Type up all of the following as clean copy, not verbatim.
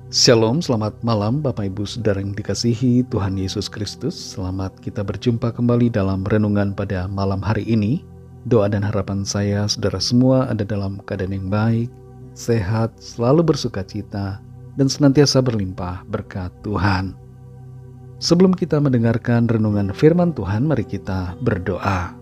Shalom, selamat malam Bapak Ibu Saudara yang dikasihi Tuhan Yesus Kristus. Selamat kita berjumpa kembali dalam renungan pada malam hari ini. Doa dan harapan saya saudara semua ada dalam keadaan yang baik, sehat, selalu bersuka cita, dan senantiasa berlimpah berkat Tuhan. Sebelum kita mendengarkan renungan firman Tuhan, mari kita berdoa.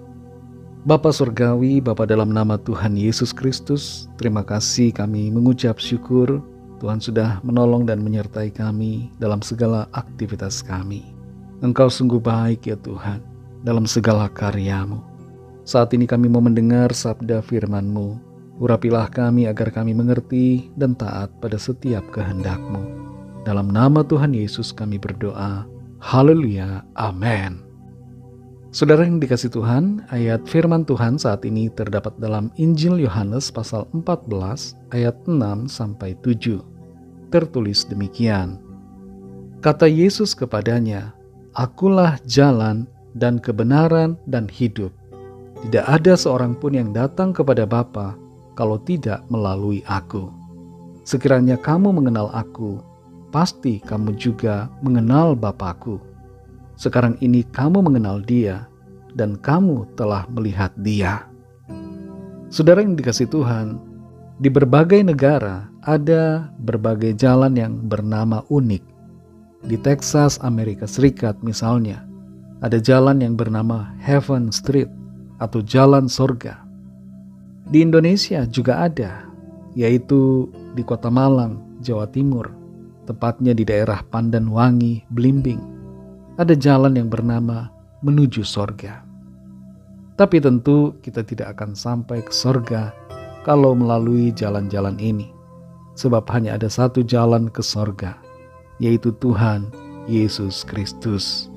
Bapa Surgawi, Bapa dalam nama Tuhan Yesus Kristus, terima kasih kami mengucap syukur Tuhan sudah menolong dan menyertai kami dalam segala aktivitas kami. Engkau sungguh baik ya Tuhan dalam segala karya-Mu. Saat ini kami mau mendengar sabda firman-Mu. Urapilah kami agar kami mengerti dan taat pada setiap kehendak-Mu. Dalam nama Tuhan Yesus kami berdoa. Haleluya. Amin. Saudara yang dikasih Tuhan, ayat firman Tuhan saat ini terdapat dalam Injil Yohanes pasal 14 ayat 6-7. Tertulis demikian. Kata Yesus kepadanya, "Akulah jalan dan kebenaran dan hidup. Tidak ada seorang pun yang datang kepada Bapa kalau tidak melalui Aku. Sekiranya kamu mengenal Aku, pasti kamu juga mengenal Bapa-Ku. Sekarang ini kamu mengenal Dia, dan kamu telah melihat Dia." Saudara yang dikasih Tuhan, di berbagai negara ada berbagai jalan yang bernama unik. Di Texas, Amerika Serikat misalnya, ada jalan yang bernama Heaven Street atau Jalan Sorga. Di Indonesia juga ada, yaitu di Kota Malang, Jawa Timur, tepatnya di daerah Pandanwangi, Blimbing. Ada jalan yang bernama menuju sorga. Tapi tentu kita tidak akan sampai ke sorga kalau melalui jalan-jalan ini. Sebab hanya ada satu jalan ke sorga, yaitu Tuhan Yesus Kristus.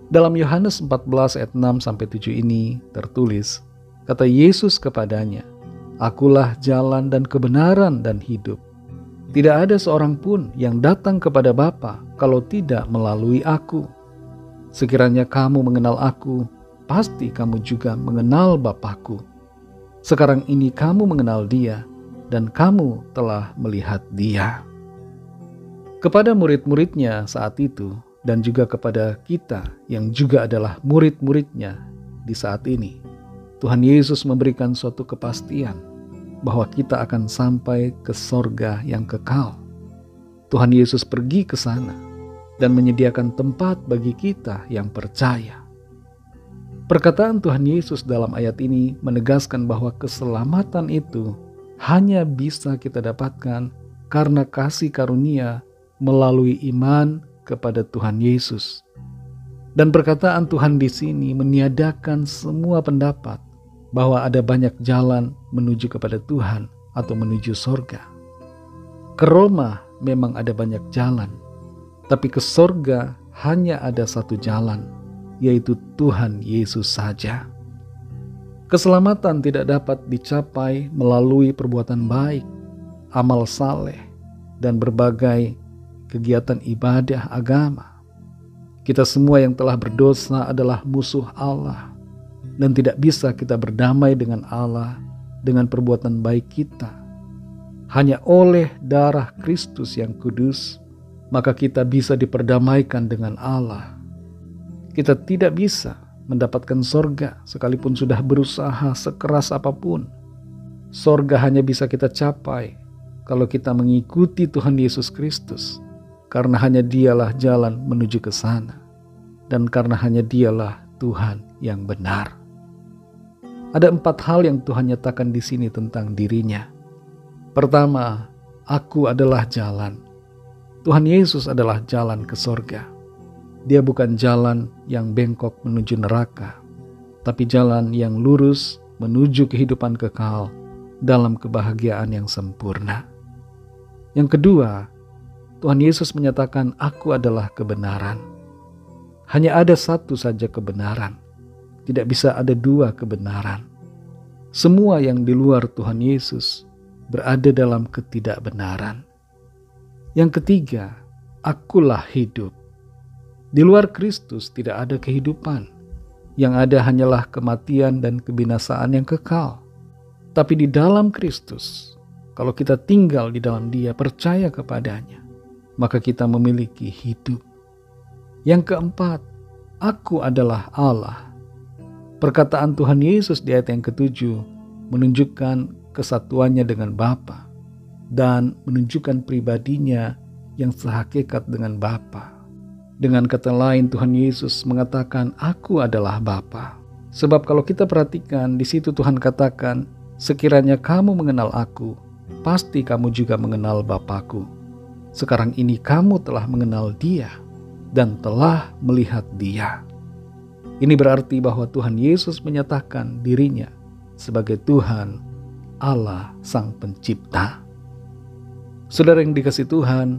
Dalam Yohanes 14 ayat 6-7 ini tertulis, kata Yesus kepadanya, "Akulah jalan dan kebenaran dan hidup. Tidak ada seorang pun yang datang kepada Bapa kalau tidak melalui Aku. Sekiranya kamu mengenal Aku, pasti kamu juga mengenal Bapa-Ku. Sekarang ini kamu mengenal Dia, dan kamu telah melihat Dia." Kepada murid-muridnya saat itu, dan juga kepada kita yang juga adalah murid-muridnya di saat ini, Tuhan Yesus memberikan suatu kepastian bahwa kita akan sampai ke sorga yang kekal. Tuhan Yesus pergi ke sana dan menyediakan tempat bagi kita yang percaya. Perkataan Tuhan Yesus dalam ayat ini menegaskan bahwa keselamatan itu hanya bisa kita dapatkan karena kasih karunia melalui iman kepada Tuhan Yesus. Dan perkataan Tuhan di sini meniadakan semua pendapat bahwa ada banyak jalan menuju kepada Tuhan atau menuju sorga. Ke Roma memang ada banyak jalan, tapi ke sorga hanya ada satu jalan, yaitu Tuhan Yesus saja. Keselamatan tidak dapat dicapai melalui perbuatan baik, amal saleh, dan berbagai kegiatan ibadah agama. Kita semua yang telah berdosa adalah musuh Allah, dan tidak bisa kita berdamai dengan Allah dengan perbuatan baik kita. Hanya oleh darah Kristus yang kudus, maka kita bisa diperdamaikan dengan Allah. Kita tidak bisa mendapatkan sorga sekalipun sudah berusaha sekeras apapun. Sorga hanya bisa kita capai kalau kita mengikuti Tuhan Yesus Kristus, karena hanya Dialah jalan menuju ke sana, dan karena hanya Dialah Tuhan yang benar. Ada 4 hal yang Tuhan nyatakan di sini tentang dirinya. Pertama, Aku adalah jalan. Tuhan Yesus adalah jalan ke sorga. Dia bukan jalan yang bengkok menuju neraka, tapi jalan yang lurus menuju kehidupan kekal dalam kebahagiaan yang sempurna. Yang kedua, Tuhan Yesus menyatakan Aku adalah kebenaran. Hanya ada satu saja kebenaran. Tidak bisa ada 2 kebenaran. Semua yang di luar Tuhan Yesus berada dalam ketidakbenaran. Yang ketiga, Akulah hidup. Di luar Kristus tidak ada kehidupan. Yang ada hanyalah kematian dan kebinasaan yang kekal. Tapi di dalam Kristus Kalau kita tinggal di dalam Dia, percaya kepadanya, maka kita memiliki hidup. Yang keempat, aku adalah Allah. Perkataan Tuhan Yesus di ayat yang ke-7 menunjukkan kesatuannya dengan Bapa dan menunjukkan pribadinya yang sehakikat dengan Bapa. Dengan kata lain, Tuhan Yesus mengatakan, aku adalah Bapa. Sebab kalau kita perhatikan, di situ Tuhan katakan, sekiranya kamu mengenal aku, pasti kamu juga mengenal Bapa-Ku. Sekarang ini kamu telah mengenal Dia dan telah melihat Dia. Ini berarti bahwa Tuhan Yesus menyatakan dirinya sebagai Tuhan, Allah Sang Pencipta. Saudara yang dikasihi Tuhan,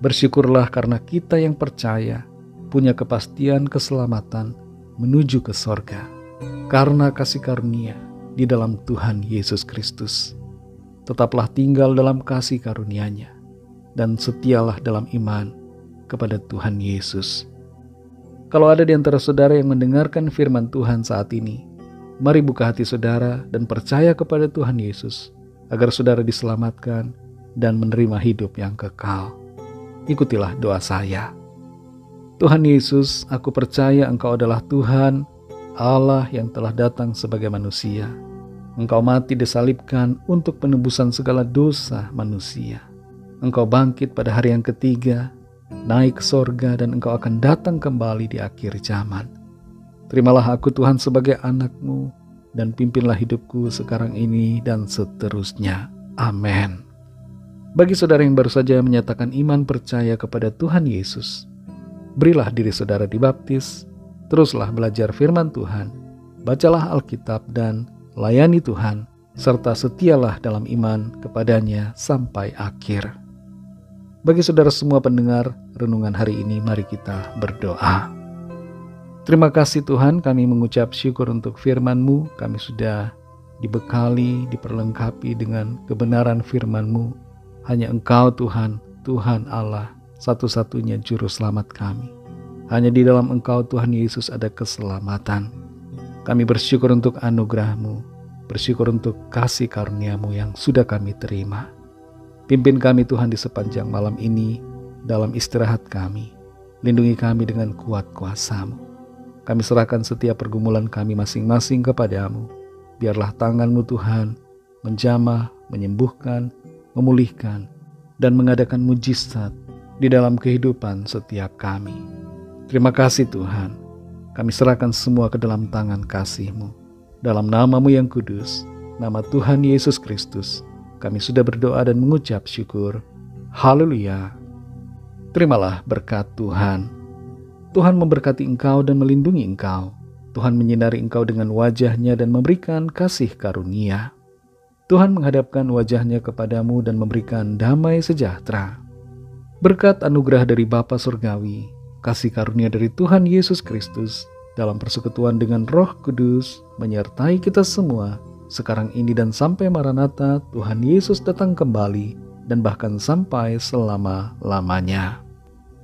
bersyukurlah karena kita yang percaya punya kepastian keselamatan menuju ke sorga karena kasih karunia di dalam Tuhan Yesus Kristus. Tetaplah tinggal dalam kasih karunia-Nya dan setialah dalam iman kepada Tuhan Yesus. Kalau ada di antara saudara yang mendengarkan firman Tuhan saat ini, mari buka hati saudara dan percaya kepada Tuhan Yesus agar saudara diselamatkan dan menerima hidup yang kekal. Ikutilah doa saya. Tuhan Yesus, aku percaya Engkau adalah Tuhan, Allah yang telah datang sebagai manusia. Engkau mati disalibkan untuk penebusan segala dosa manusia. Engkau bangkit pada hari yang ketiga, naik ke sorga, dan Engkau akan datang kembali di akhir zaman. Terimalah aku Tuhan sebagai anak-Mu dan pimpinlah hidupku sekarang ini dan seterusnya. Amin. Bagi saudara yang baru saja menyatakan iman percaya kepada Tuhan Yesus, berilah diri saudara dibaptis, teruslah belajar firman Tuhan, bacalah Alkitab dan layani Tuhan, serta setialah dalam iman kepadanya sampai akhir. Bagi saudara semua pendengar renungan hari ini, mari kita berdoa. Terima kasih Tuhan, kami mengucap syukur untuk firman-Mu. Kami sudah dibekali, diperlengkapi dengan kebenaran firman-Mu. Hanya Engkau Tuhan, Tuhan Allah, satu-satunya juru selamat kami. Hanya di dalam Engkau Tuhan Yesus ada keselamatan. Kami bersyukur untuk anugerah-Mu, bersyukur untuk kasih karunia-Mu yang sudah kami terima. Pimpin kami Tuhan di sepanjang malam ini dalam istirahat kami. Lindungi kami dengan kuat kuasa-Mu. Kami serahkan setiap pergumulan kami masing-masing kepada-Mu. Biarlah tangan-Mu Tuhan menjamah, menyembuhkan, memulihkan, dan mengadakan mujizat di dalam kehidupan setiap kami. Terima kasih Tuhan. Kami serahkan semua ke dalam tangan kasih-Mu. Dalam nama-Mu yang kudus, nama Tuhan Yesus Kristus, kami sudah berdoa dan mengucap syukur. Haleluya. Terimalah berkat Tuhan. Tuhan memberkati engkau dan melindungi engkau. Tuhan menyinari engkau dengan wajah-Nya dan memberikan kasih karunia. Tuhan menghadapkan wajah-Nya kepadamu dan memberikan damai sejahtera. Berkat anugerah dari Bapa Surgawi, kasih karunia dari Tuhan Yesus Kristus dalam persekutuan dengan Roh Kudus menyertai kita semua sekarang ini dan sampai Maranatha Tuhan Yesus datang kembali dan bahkan sampai selama-lamanya.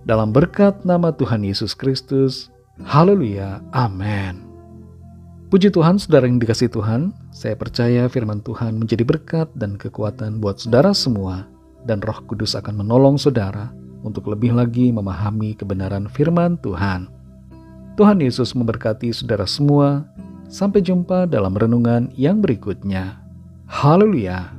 Dalam berkat nama Tuhan Yesus Kristus, haleluya, amin. Puji Tuhan, saudara yang dikasihi Tuhan, saya percaya firman Tuhan menjadi berkat dan kekuatan buat saudara semua, dan Roh Kudus akan menolong saudara untuk lebih lagi memahami kebenaran firman Tuhan. Tuhan Yesus memberkati saudara semua. Sampai jumpa dalam renungan yang berikutnya. Haleluya.